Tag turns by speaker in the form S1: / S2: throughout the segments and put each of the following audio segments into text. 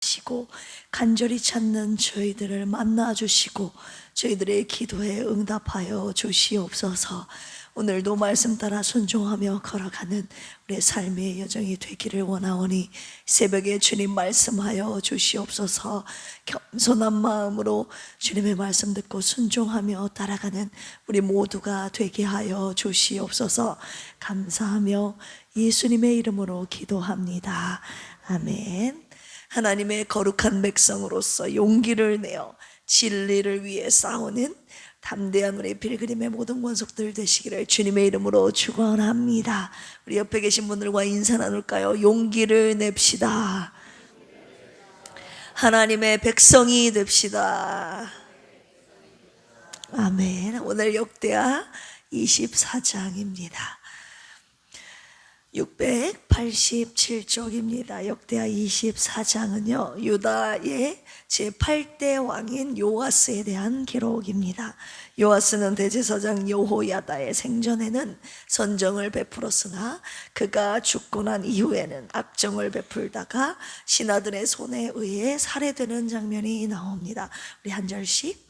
S1: 시고 간절히 찾는 저희들을 만나 주시고 저희들의 기도에 응답하여 주시옵소서. 오늘도 말씀 따라 순종하며 걸어가는 우리의 삶의 여정이 되기를 원하오니 새벽에 주님 말씀하여 주시옵소서. 겸손한 마음으로 주님의 말씀 듣고 순종하며 따라가는 우리 모두가 되게 하여 주시옵소서. 감사하며 예수님의 이름으로 기도합니다. 아멘. 하나님의 거룩한 백성으로서 용기를 내어 진리를 위해 싸우는 담대한 우리 필그림의 모든 권속들 되시기를 주님의 이름으로 축원합니다. 우리 옆에 계신 분들과 인사 나눌까요? 용기를 냅시다. 하나님의 백성이 됩시다. 아멘. 오늘 역대하 24장입니다. 687쪽입니다. 역대하 24장은요 유다의 제8대 왕인 요아스에 대한 기록입니다. 요아스는 대제사장 여호야다의 생전에는 선정을 베풀었으나 그가 죽고 난 이후에는 악정을 베풀다가 신하들의 손에 의해 살해되는 장면이 나옵니다. 우리 한 절씩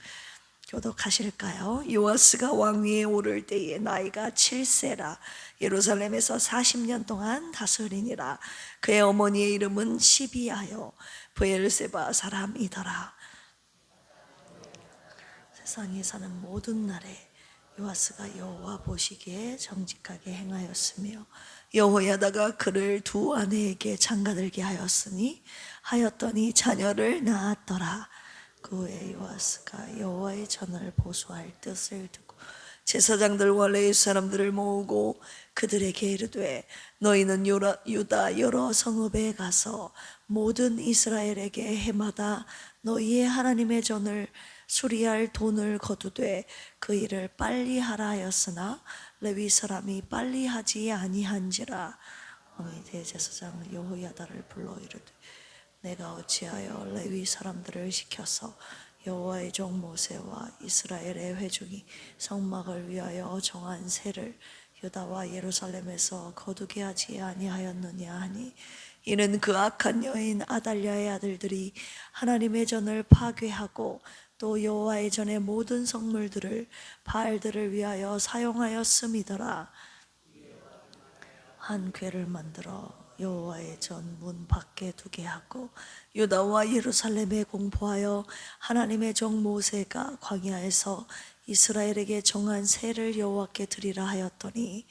S1: 교독하실까요? 요아스가 왕위에 오를 때에 나이가 7세라 예루살렘에서 40년 동안 다스리니라. 그의 어머니의 이름은 시비아요 브엘세바 사람이더라. 세상에 사는 모든 날에 요아스가 여호와 보시기에 정직하게 행하였으며 여호야다가 그를 두 아내에게 장가들게 하였더니 자녀를 낳았더라. 그 후에 요아스가 여호와의 전을 보수할 뜻을 두고 제사장들과 레위 사람들을 모으고 그들에게 이르되 너희는 유다 여러 성읍에 가서 모든 이스라엘에게 해마다 너희의 하나님의 전을 수리할 돈을 거두되 그 일을 빨리 하라 하였으나 레위 사람이 빨리 하지 아니한지라. 왕이 대제사장 여호야다를 불러 이르되 내가 어찌하여 레위 사람들을 시켜서 여호와의 종 모세와 이스라엘의 회중이 성막을 위하여 정한 세를 유다와 예루살렘에서 거두게 하지 아니하였느냐 하니 이는 그 악한 여인 아달랴의 아들들이 하나님의 전을 파괴하고 또 여호와의 전의 모든 성물들을 바알들을 위하여 사용하였음이더라. 한 궤를 만들어 여호와의 전 문 밖에 두게 하고 유다와 예루살렘에 공포하여 하나님의 종 모세가 광야에서 이스라엘에게 정한 세를 여호와께 드리라 하였더니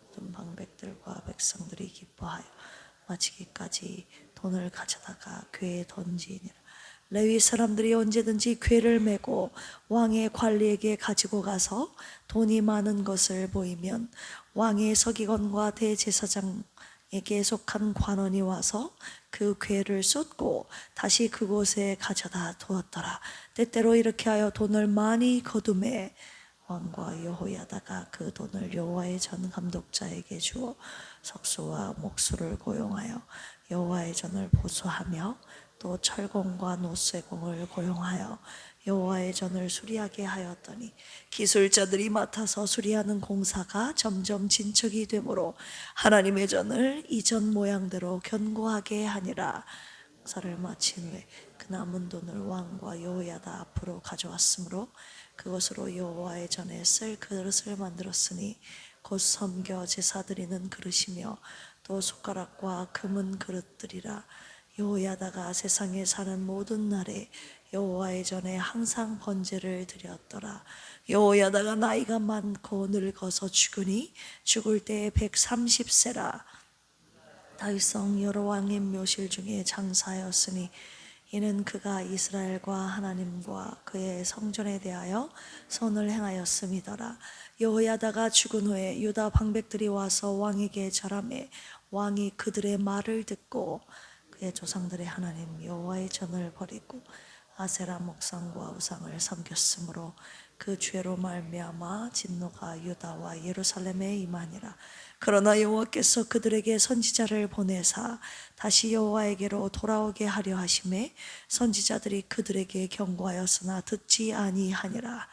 S1: 모든 방백들과 백성들이 기뻐하여 마치기까지 돈을 가져다가 궤에 던지니라. 레위 사람들이 언제든지 궤를 메고 왕의 관리에게 가지고 가서 돈이 많은 것을 보이면 왕의 서기관과 대제사장에게 속한 관원이 와서 그 궤를 쏟고 다시 그곳에 가져다 두었더라. 때때로 이렇게 하여 돈을 많이 거두매 왕과 여호야다가 그 돈을 여호와의 전 감독자에게 주어 석수와 목수를 고용하여 여호와의 전을 보수하며 또 철공과 노쇠공을 고용하여 여호와의 전을 수리하게 하였더니 기술자들이 맡아서 수리하는 공사가 점점 진척이 되므로 하나님의 전을 이전 모양대로 견고하게 하니라. 공사를 마친 후에 그 남은 돈을 왕과 여호야다 앞으로 가져왔으므로 그것으로 여호와의 전에 쓸 그릇을 만들었으니 곧 섬겨 제사 드리는 그릇이며 또 숟가락과 금은 그릇들이라. 여호야다가 세상에 사는 모든 날에 여호와의 전에 항상 번제를 드렸더라. 여호야다가 나이가 많고 늙어서 죽으니 죽을 때에 130세라. 다윗성 여러 왕의 묘실 중에 장사였으니 이는 그가 이스라엘과 하나님과 그의 성전에 대하여 선을 행하였음이더라. 여호야다가 죽은 후에 유다 방백들이 와서 왕에게 절하매 왕이 그들의 말을 듣고 그의 조상들의 하나님 여호와의 전을 버리고 아세라 목상과 우상을 섬겼으므로 그 죄로 말미암아 진노가 유다와 예루살렘에 임하니라. 그러나 여호와께서 그들에게 선지자를 보내사 다시 여호와에게로 돌아오게 하려 하심에 선지자들이 그들에게 경고하였으나 듣지 아니하니라.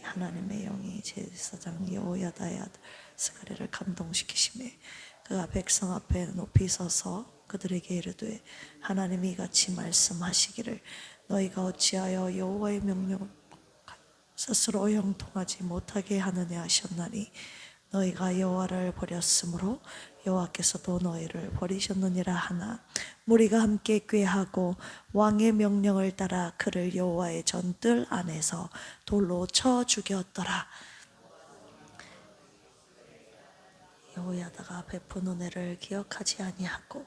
S1: 하나님의 영이 제사장 여호야다의 아들 스가랴를 감동시키심에 그가 백성 앞에 높이 서서 그들에게 이르되 하나님이 이같이 말씀하시기를 너희가 어찌하여 여호와의 명령을 스스로 형통하지 못하게 하느냐 하셨나니 너희가 여호와를 버렸으므로 여호와께서도 너희를 버리셨느니라 하나 무리가 함께 꾀하고 왕의 명령을 따라 그를 여호와의 전뜰 안에서 돌로 쳐 죽였더라. 여호야다가 베푼 은혜를 기억하지 아니하고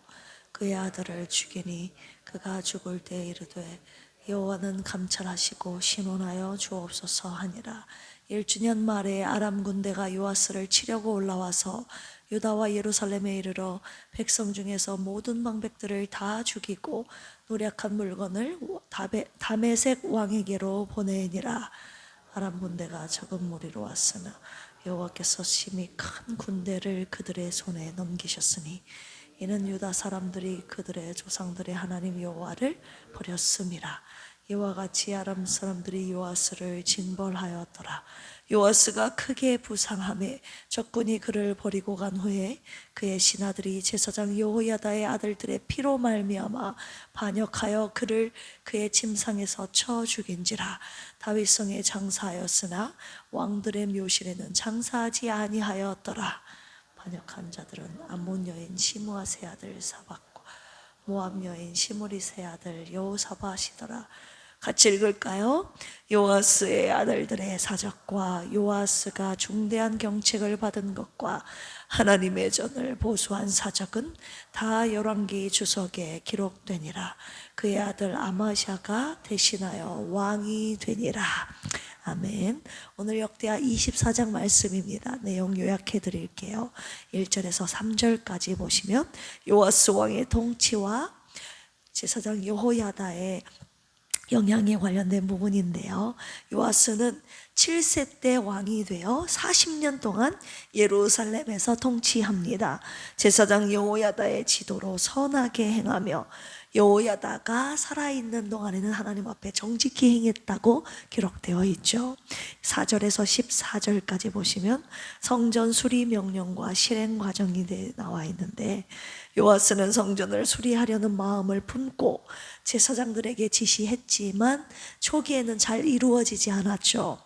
S1: 그의 아들을 죽이니 그가 죽을 때 이르되 여호와는 감찰하시고 신원하여 주옵소서 하니라. 1주년 말에 아람 군대가 요아스를 치려고 올라와서 유다와 예루살렘에 이르러 백성 중에서 모든 방백들을 다 죽이고 노략한 물건을 다메섹 왕에게로 보내니라. 아람 군대가 적은 무리로 왔으나 여호와께서 심히 큰 군대를 그들의 손에 넘기셨으니 이는 유다 사람들이 그들의 조상들의 하나님 여호와를 버렸음이라. 이와 같이 아람 사람들이 요아스를 징벌하였더라. 요아스가 크게 부상하며 적군이 그를 버리고 간 후에 그의 신하들이 제사장 여호야다의 아들들의 피로 말미암아 반역하여 그를 그의 침상에서 쳐 죽인지라. 다윗성에 장사하였으나 왕들의 묘실에는 장사하지 아니하였더라. 반역한 자들은 암몬 여인 시므아세 아들 사박과 모압 여인 시므리세 아들 여호사밧이더라. 같이 읽을까요? 요아스의 아들들의 사적과 요아스가 중대한 경책을 받은 것과 하나님의 전을 보수한 사적은 다 열왕기 주석에 기록되니라. 그의 아들 아마샤가 대신하여 왕이 되니라. 아멘. 오늘 역대하 24장 말씀입니다. 내용 요약해 드릴게요. 1절에서 3절까지 보시면 요아스 왕의 통치와 제사장 여호야다의 영향에 관련된 부분인데요. 요아스는 7세 때 왕이 되어 40년 동안 예루살렘에서 통치합니다. 제사장 여호야다의 지도로 선하게 행하며 여호야다가 살아있는 동안에는 하나님 앞에 정직히 행했다고 기록되어 있죠. 4절에서 14절까지 보시면 성전 수리 명령과 실행 과정이 나와 있는데 요아스는 성전을 수리하려는 마음을 품고 제사장들에게 지시했지만 초기에는 잘 이루어지지 않았죠.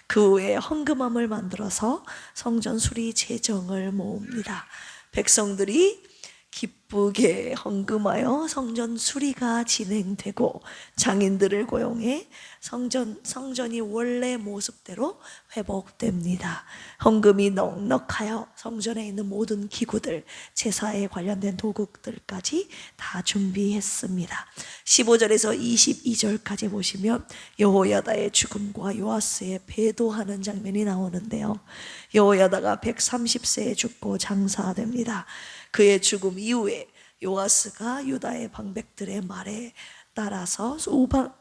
S1: 그 후에 헌금함을 만들어서 성전 수리 재정을 모읍니다. 백성들이 기쁘게 헌금하여 성전 수리가 진행되고 장인들을 고용해 성전이 원래 모습대로 회복됩니다. 헌금이 넉넉하여 성전에 있는 모든 기구들, 제사에 관련된 도구들까지 다 준비했습니다. 15절에서 22절까지 보시면 여호야다의 죽음과 요아스의 배도하는 장면이 나오는데요. 여호야다가 130세에 죽고 장사됩니다. 그의 죽음 이후에 요아스가 유다의 방백들의 말에 따라서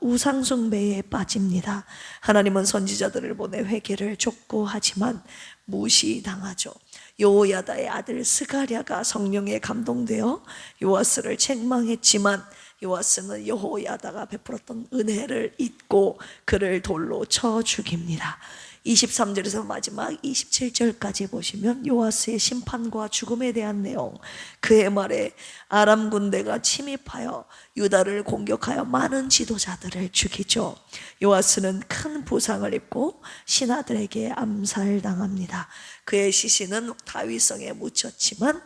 S1: 우상숭배에 빠집니다. 하나님은 선지자들을 보내 회개를 촉구하지만 무시당하죠. 여호야다의 아들 스가랴가 성령에 감동되어 요아스를 책망했지만 요아스는 여호야다가 베풀었던 은혜를 잊고 그를 돌로 쳐 죽입니다. 23절에서 마지막 27절까지 보시면 요아스의 심판과 죽음에 대한 내용, 그의 말에 아람 군대가 침입하여 유다를 공격하여 많은 지도자들을 죽이죠. 요아스는 큰 부상을 입고 신하들에게 암살당합니다. 그의 시신은 다윗성에 묻혔지만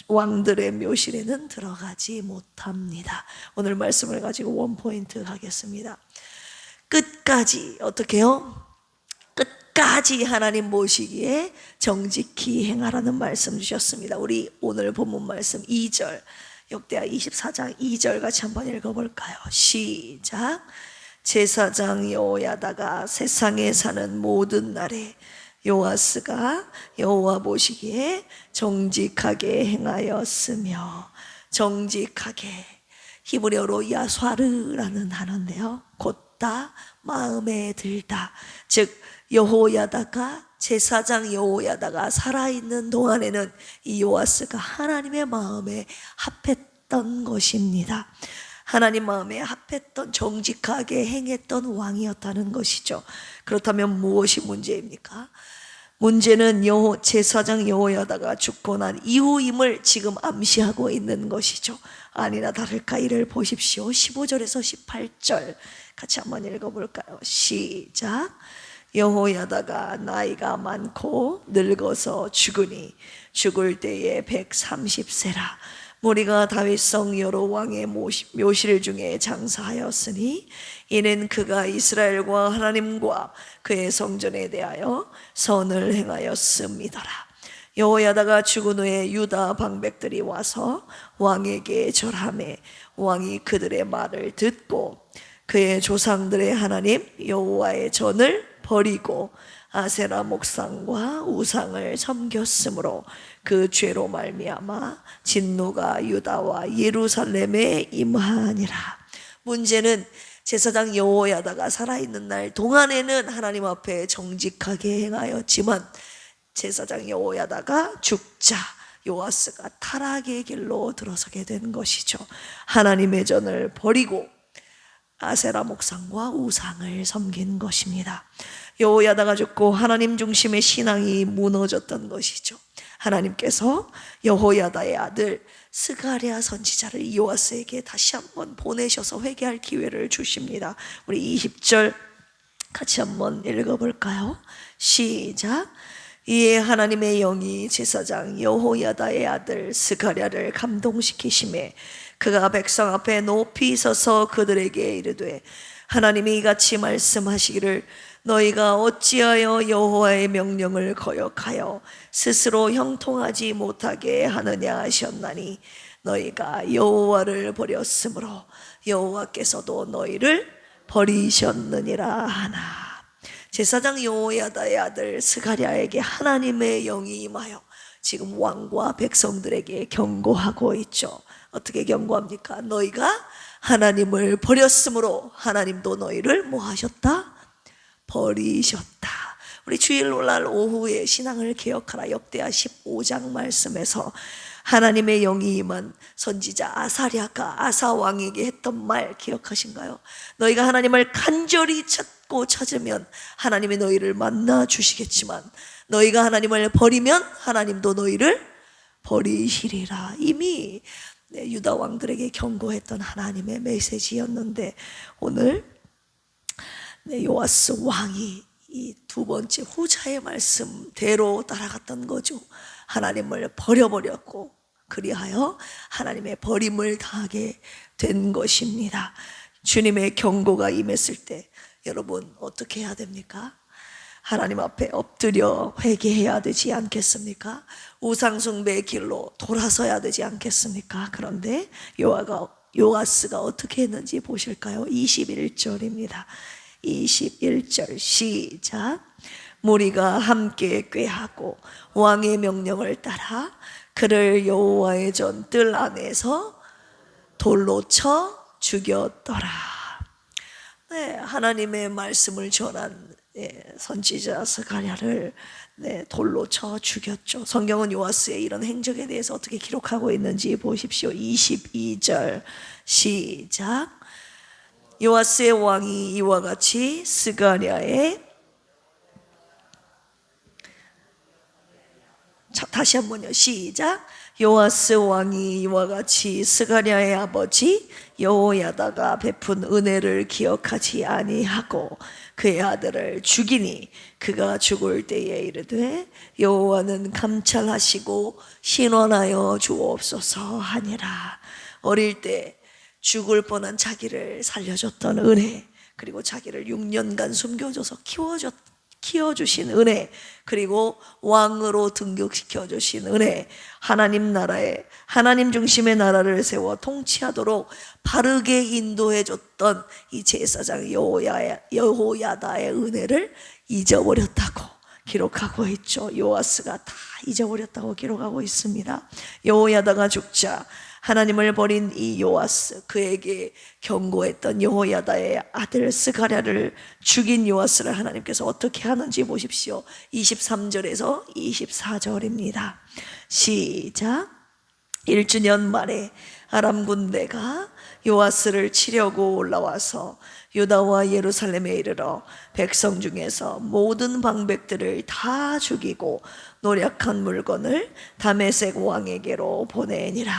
S1: 왕들의 묘실에는 들어가지 못합니다. 오늘 말씀을 가지고 원포인트 하겠습니다. 끝까지 어떻게 해요? 끝까지 하나님 모시기에 정직히 행하라는 말씀 주셨습니다. 우리 오늘 본문 말씀 2절, 역대하 24장 2절 같이 한번 읽어볼까요? 시작. 제사장 여호야다가 세상에 사는 모든 날에 요아스가 여호와 보시기에 정직하게 행하였으며, 정직하게, 히브리어로 야스와르라는 단어인데요, 곧다, 마음에 들다. 즉 여호야다가, 제사장 여호야다가 살아있는 동안에는 이 요아스가 하나님의 마음에 합했던 것입니다. 하나님 마음에 합했던, 정직하게 행했던 왕이었다는 것이죠. 그렇다면 무엇이 문제입니까? 문제는 제사장 여호야다가 죽고 난 이후임을 지금 암시하고 있는 것이죠. 아니나 다를까 이를 보십시오. 15절에서 18절 같이 한번 읽어볼까요? 시작. 여호야다가 나이가 많고 늙어서 죽으니 죽을 때에 130세라. 무리가 다윗성 여러 왕의 묘실 중에 장사하였으니 이는 그가 이스라엘과 하나님과 그의 성전에 대하여 선을 행하였음이더라. 여호야다가 죽은 후에 유다 방백들이 와서 왕에게 절하매 왕이 그들의 말을 듣고 그의 조상들의 하나님 여호와의 전을 버리고 아세라 목상과 우상을 섬겼으므로 그 죄로 말미암아 진노가 유다와 예루살렘에 임하니라. 문제는 제사장 여호야다가 살아있는 날 동안에는 하나님 앞에 정직하게 행하였지만 제사장 여호야다가 죽자 요아스가 타락의 길로 들어서게 된 것이죠. 하나님의 전을 버리고 아세라 목상과 우상을 섬긴 것입니다. 여호야다가 죽고 하나님 중심의 신앙이 무너졌던 것이죠. 하나님께서 여호야다의 아들 스가랴 선지자를 요아스에게 다시 한번 보내셔서 회개할 기회를 주십니다. 우리 20절 같이 한번 읽어볼까요? 시작. 이에 하나님의 영이 제사장 여호야다의 아들 스가랴를 감동시키심에 그가 백성 앞에 높이 서서 그들에게 이르되 하나님이 이같이 말씀하시기를 너희가 어찌하여 여호와의 명령을 거역하여 스스로 형통하지 못하게 하느냐 하셨나니 너희가 여호와를 버렸으므로 여호와께서도 너희를 버리셨느니라 하나. 제사장 여호야다의 아들 스가랴에게 하나님의 영이 임하여 지금 왕과 백성들에게 경고하고 있죠. 어떻게 경고합니까? 너희가 하나님을 버렸으므로 하나님도 너희를 뭐 하셨다? 버리셨다. 우리 주일날 오후에 신앙을 개혁하라 역대하 15장 말씀에서 하나님의 영이 임한 선지자 아사랴가 아사 왕에게 했던 말 기억하신가요? 너희가 하나님을 간절히 찾고 찾으면 하나님이 너희를 만나 주시겠지만 너희가 하나님을 버리면 하나님도 너희를 버리시리라. 이미 유다 왕들에게 경고했던 하나님의 메시지였는데 오늘 요아스 왕이 이 두 번째 후자의 말씀대로 따라갔던 거죠. 하나님을 버려버렸고 그리하여 하나님의 버림을 당하게 된 것입니다. 주님의 경고가 임했을 때 여러분 어떻게 해야 됩니까? 하나님 앞에 엎드려 회개해야 되지 않겠습니까? 우상숭배의 길로 돌아서야 되지 않겠습니까? 그런데 요아스가 어떻게 했는지 보실까요? 21절입니다. 21절 시작. 무리가 함께 꾀하고 왕의 명령을 따라 그를 여호와의 전 뜰 안에서 돌로 쳐 죽였더라. 네, 하나님의 말씀을 전한 선지자 스가랴를 돌로 쳐 죽였죠. 성경은 요아스의 이런 행적에 대해서 어떻게 기록하고 있는지 보십시오. 22절 시작. 요아스의 왕이 이와 같이 스가랴의 다시 한번요. 시작. 요아스 왕이 이와 같이 스가랴의 아버지 여호야다가 베푼 은혜를 기억하지 아니하고 그의 아들을 죽이니 그가 죽을 때에 이르되 여호와는 감찰하시고 신원하여 주옵소서 하니라. 어릴 때 죽을 뻔한 자기를 살려줬던 은혜, 그리고 자기를 6년간 숨겨줘서 키워주신 은혜, 그리고 왕으로 등극시켜주신 은혜, 하나님 나라에 하나님 중심의 나라를 세워 통치하도록 바르게 인도해줬던 이 제사장 여호야다의 은혜를 잊어버렸다고 기록하고 있죠. 요아스가 다 잊어버렸다고 기록하고 있습니다. 여호야다가 죽자 하나님을 버린 이 요아스, 그에게 경고했던 여호야다의 아들 스가랴를 죽인 요아스를 하나님께서 어떻게 하는지 보십시오. 23절에서 24절입니다. 시작. 1주년 만에 아람 군대가 요아스를 치려고 올라와서 유다와 예루살렘에 이르러 백성 중에서 모든 방백들을 다 죽이고 노략한 물건을 다메섹 왕에게로 보내니라.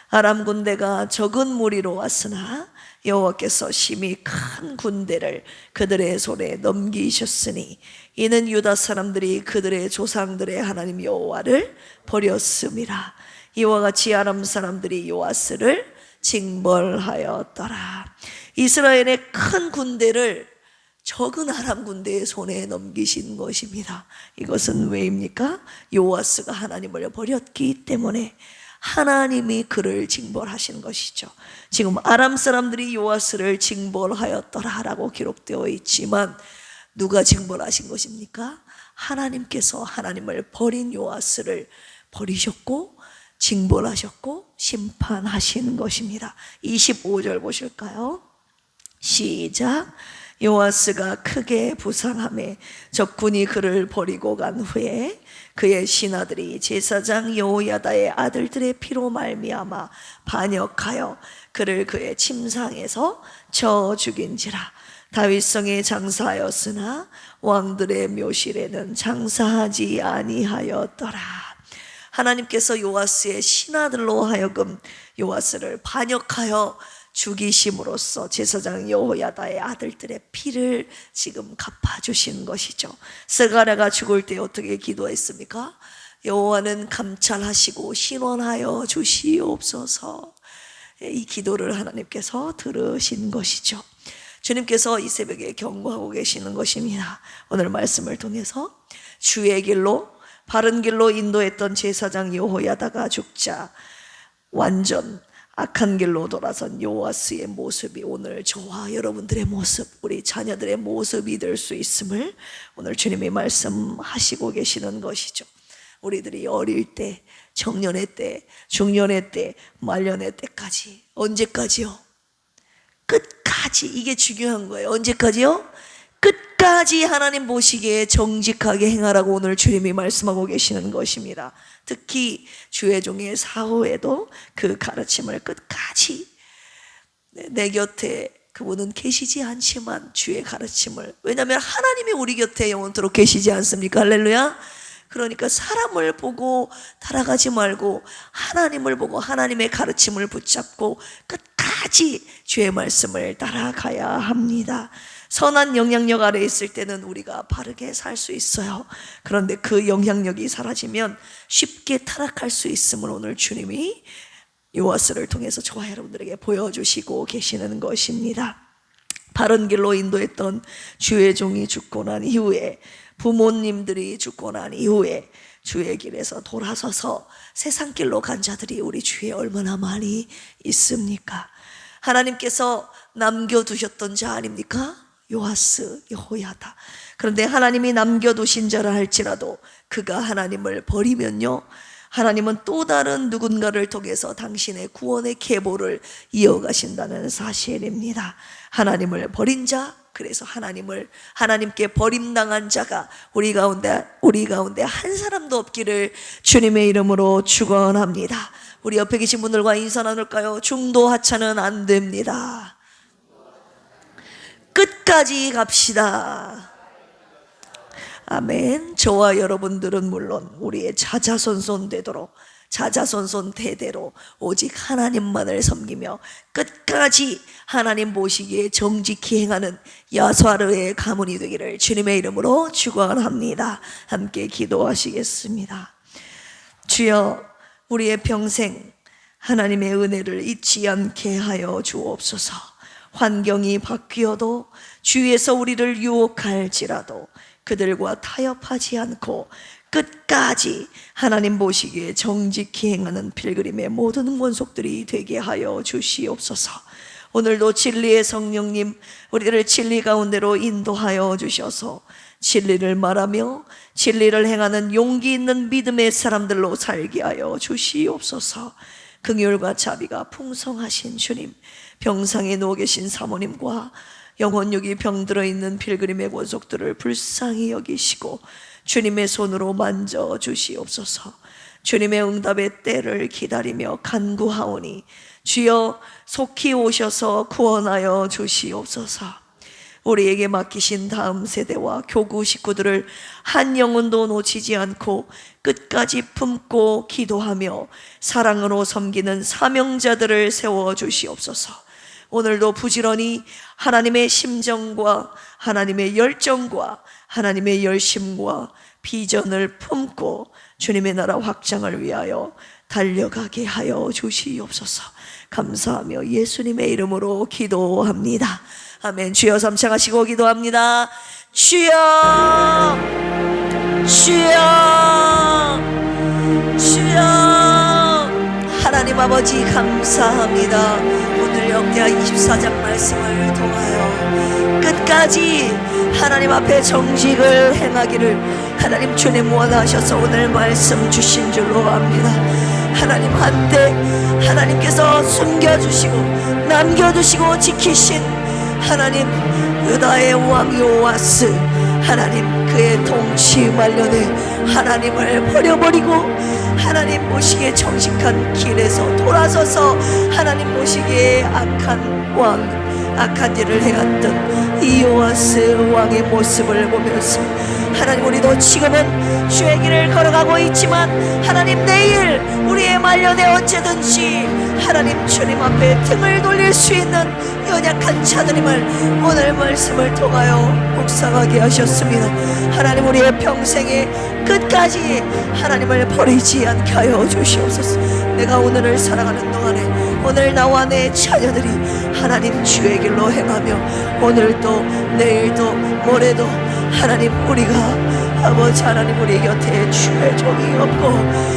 S1: 아람 군대가 적은 무리로 왔으나 여호와께서 심히 큰 군대를 그들의 손에 넘기셨으니 이는 유다 사람들이 그들의 조상들의 하나님 여호와를 버렸음이라. 이와 같이 아람 사람들이 요아스를 징벌하였더라. 이스라엘의 큰 군대를 적은 아람 군대의 손에 넘기신 것입니다. 이것은 왜입니까? 요아스가 하나님을 버렸기 때문에 하나님이 그를 징벌하신 것이죠. 지금 아람 사람들이 요아스를 징벌하였더라라고 기록되어 있지만 누가 징벌하신 것입니까? 하나님께서 하나님을 버린 요아스를 버리셨고 징벌하셨고 심판하신 것입니다. 25절 보실까요? 시작. 요아스가 크게 부상하며 적군이 그를 버리고 간 후에 그의 신하들이 제사장 여호야다의 아들들의 피로 말미암아 반역하여 그를 그의 침상에서 쳐 죽인지라. 다윗성에 장사하였으나 왕들의 묘실에는 장사하지 아니하였더라. 하나님께서 요아스의 신하들로 하여금 요아스를 반역하여 죽이심으로써 제사장 여호야다의 아들들의 피를 지금 갚아주신 것이죠. 스가랴가 죽을 때 어떻게 기도했습니까? 여호와는 감찰하시고 신원하여 주시옵소서. 이 기도를 하나님께서 들으신 것이죠. 주님께서 이 새벽에 경고하고 계시는 것입니다. 오늘 말씀을 통해서 주의 길로 바른 길로 인도했던 제사장 여호야다가 죽자 완전 악한 길로 돌아선 요아스의 모습이 오늘 저와 여러분들의 모습, 우리 자녀들의 모습이 될 수 있음을 오늘 주님이 말씀하시고 계시는 것이죠. 우리들이 어릴 때, 청년의 때, 중년의 때, 말년의 때까지 언제까지요? 끝까지. 이게 중요한 거예요. 언제까지요? 끝까지 하나님 보시기에 정직하게 행하라고 오늘 주님이 말씀하고 계시는 것입니다. 특히 주의 종의 사후에도 그 가르침을 끝까지 내 곁에 그분은 계시지 않지만 주의 가르침을, 왜냐하면 하나님이 우리 곁에 영원토록 계시지 않습니까? 할렐루야. 그러니까 사람을 보고 따라가지 말고 하나님을 보고 하나님의 가르침을 붙잡고 끝까지 주의 말씀을 따라가야 합니다. 선한 영향력 아래 있을 때는 우리가 바르게 살 수 있어요. 그런데 그 영향력이 사라지면 쉽게 타락할 수 있음을 오늘 주님이 요아스를 통해서 저와 여러분들에게 보여주시고 계시는 것입니다. 바른 길로 인도했던 주의 종이 죽고 난 이후에, 부모님들이 죽고 난 이후에 주의 길에서 돌아서서 세상 길로 간 자들이 우리 주위에 얼마나 많이 있습니까? 하나님께서 남겨두셨던 자 아닙니까? 요아스, 여호야다. 그런데 하나님이 남겨두신 자라 할지라도 그가 하나님을 버리면요, 하나님은 또 다른 누군가를 통해서 당신의 구원의 계보를 이어가신다는 사실입니다. 하나님을 버린 자, 그래서 하나님께 버림당한 자가 우리 가운데 한 사람도 없기를 주님의 이름으로 축원합니다. 우리 옆에 계신 분들과 인사 나눌까요? 중도 하차는 안 됩니다. 끝까지 갑시다. 아멘. 저와 여러분들은 물론 우리의 자자손손 대대로 오직 하나님만을 섬기며 끝까지 하나님 보시기에 정직히 행하는 야스와르의 가문이 되기를 주님의 이름으로 축원합니다. 함께 기도하시겠습니다. 주여, 우리의 평생 하나님의 은혜를 잊지 않게 하여 주옵소서. 환경이 바뀌어도 주위에서 우리를 유혹할지라도 그들과 타협하지 않고 끝까지 하나님 보시기에 정직히 행하는 필그림의 모든 권속들이 되게 하여 주시옵소서. 오늘도 진리의 성령님, 우리를 진리 가운데로 인도하여 주셔서 진리를 말하며 진리를 행하는 용기 있는 믿음의 사람들로 살게 하여 주시옵소서. 긍휼과 자비가 풍성하신 주님, 병상에 누워 계신 사모님과 영혼육이 병들어 있는 필그림의 권속들을 불쌍히 여기시고 주님의 손으로 만져 주시옵소서. 주님의 응답의 때를 기다리며 간구하오니 주여 속히 오셔서 구원하여 주시옵소서. 우리에게 맡기신 다음 세대와 교구 식구들을 한 영혼도 놓치지 않고 끝까지 품고 기도하며 사랑으로 섬기는 사명자들을 세워 주시옵소서. 오늘도 부지런히 하나님의 심정과 하나님의 열정과 하나님의 열심과 비전을 품고 주님의 나라 확장을 위하여 달려가게 하여 주시옵소서. 감사하며 예수님의 이름으로 기도합니다. 아멘. 주여 삼창하시고 기도합니다. 주여, 주여, 주여. 하나님 아버지 감사합니다. 오늘 역대하 24장 말씀을 통하여 끝까지 하나님 앞에 정직을 행하기를 하나님 주님 원하셔서 오늘 말씀 주신 줄로 압니다. 하나님 한때 하나님께서 숨겨주시고 남겨두시고 지키신 하나님 유다의 왕 요아스, 하나님 그의 통치 말년에 하나님을 버려버리고 하나님 보시기에 정직한 길에서 돌아서서 하나님 보시기에 악한 왕, 악한 일을 행했던 이 요아스 왕의 모습을 보면서 하나님 우리도 지금은 주의 길을 걸어가고 있지만 하나님 내일 우리의 말년에 언제든지 하나님 주님 앞에 등을 돌릴 수 있는 연약한 자들임을 오늘 말씀을 통하여 묵상하게 하셨습니다. 하나님 우리의 평생에 끝까지 하나님을 버리지 않게 하여 주시옵소서. 내가 오늘을 살아가는 동안에 오늘 나와 내 자녀들이 하나님 주의 길로 행하며 오늘도 내일도 모레도 하나님 우리가 아버지 하나님 우리 곁에 주의 종이 없고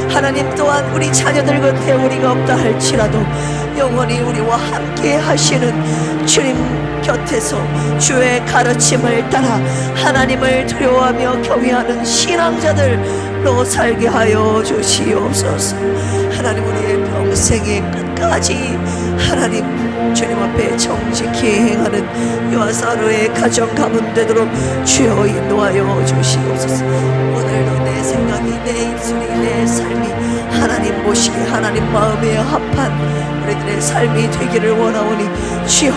S1: 하나님 또한 우리 자녀들 곁에 우리가 없다 할지라도 영원히 우리와 함께 하시는 주님 곁에서 주의 가르침을 따라 하나님을 두려워하며 경외하는 신앙자들로 살게 하여 주시옵소서. 하나님 우리의 평생의 끝까지 하나님 주님 앞에 정직히 행하는 요아사르의 가정 가문 되도록 주여 인도하여 주시옵소서. 오늘도 내 생각이 내 입술이 내 삶이 하나님 보시기에 하나님 마음에 합한 우리들의 삶이 되기를 원하오니 주여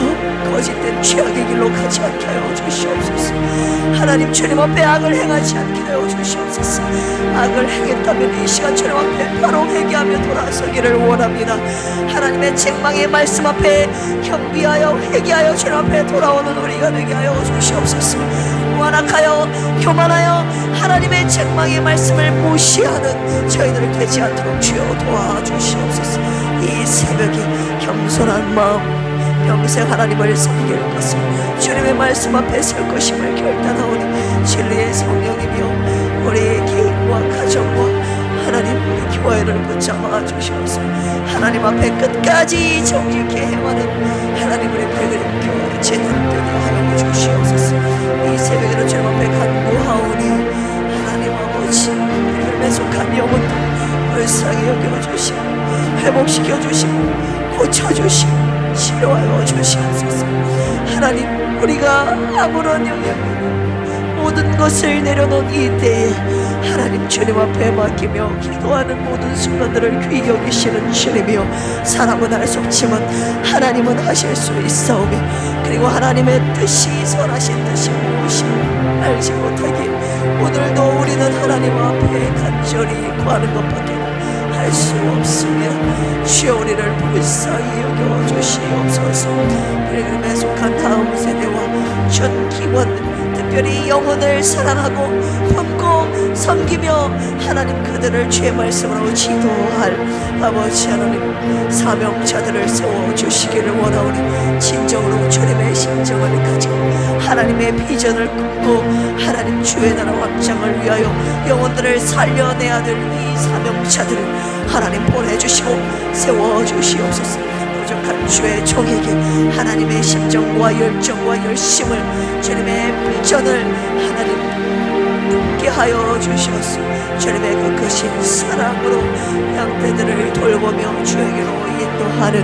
S1: 거짓된 죄악의 길로 가지 않게 하여 주시옵소서. 하나님 주님 앞에 악을 행하지 않게 하여 주시옵소서. 악을 행했다면 이 시간 주님 앞에 바로 회개하며 돌아서기를 원합니다. 하나님의 책망의 말씀 앞에 경비하여 회개하여 주님 앞에 돌아오는 우리가 되게 하여 주시옵소서. 완악하여 교만하여 하나님의 책망의 말씀을 무시하는 저희들 되지 않도록 주여 도와주시옵소서. 이 새벽에 겸손한 마음 평생 하나님을 섬길 것을 주님의 말씀 앞에 설 것임을 결단하오니 진리의 성령이며 우리의 개인과 가정과 하나님 우리 교회를 붙잡아 주셔서 하나님 앞에 끝까지 정직히 행하는 하나님 우리 백그림 교회 제대로 되게 하여 주시옵소서. 이 새벽에는 주님 앞에 간구하오니 하나님 아버지 백그림에 속한 영혼들 불쌍히 여겨주시고 회복시켜주시고 고쳐주시고 치료하여 주시옵소서. 하나님 우리가 아무런 영향이 모든 것을 내려놓은 이 때에 하나님 주님 앞에 맡기며 기도하는 모든 순간들을 귀히 여기시는 주님이여 사람은 할 수 없지만 하나님은 하실 수 있사오며 그리고 하나님의 뜻이 선하신 뜻이 무엇인지 알지 못하기에 오늘도 우리는 하나님 앞에 간절히 구하는 것밖에 할 수 없습니다. 주여 우리를 불쌍히 여겨 주시옵소서. 그리고 속한 다음 세대와 전 기관 특별히 영혼을 사랑하고 품고 섬기며 하나님 그들을 주의 말씀으로 지도할 아버지 하나님 사명자들을 세워주시기를 원하오니 진정으로 주님의 심정을 가지고 하나님의 비전을 꿈고 하나님 주의 나라 확장을 위하여 영혼들을 살려내야 될 이 사명자들을 하나님 보내주시고 세워주시옵소서. 부족한 주의 종에게 하나님의 심정과 열정과 열심을 주님의 비전을 하나님 품게 하여 주시옵소서. 주님의 그 크신 사랑으로 양떼들을 돌보며 주에게로 인도하는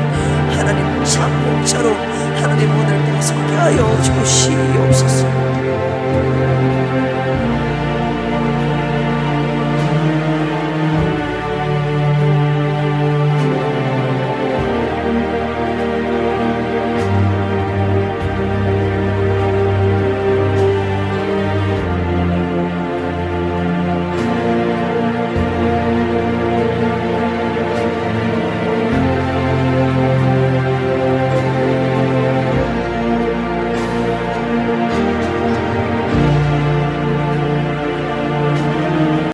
S1: 하나님 참 목자로 하나님 오늘도 서게 하여 주시옵소서.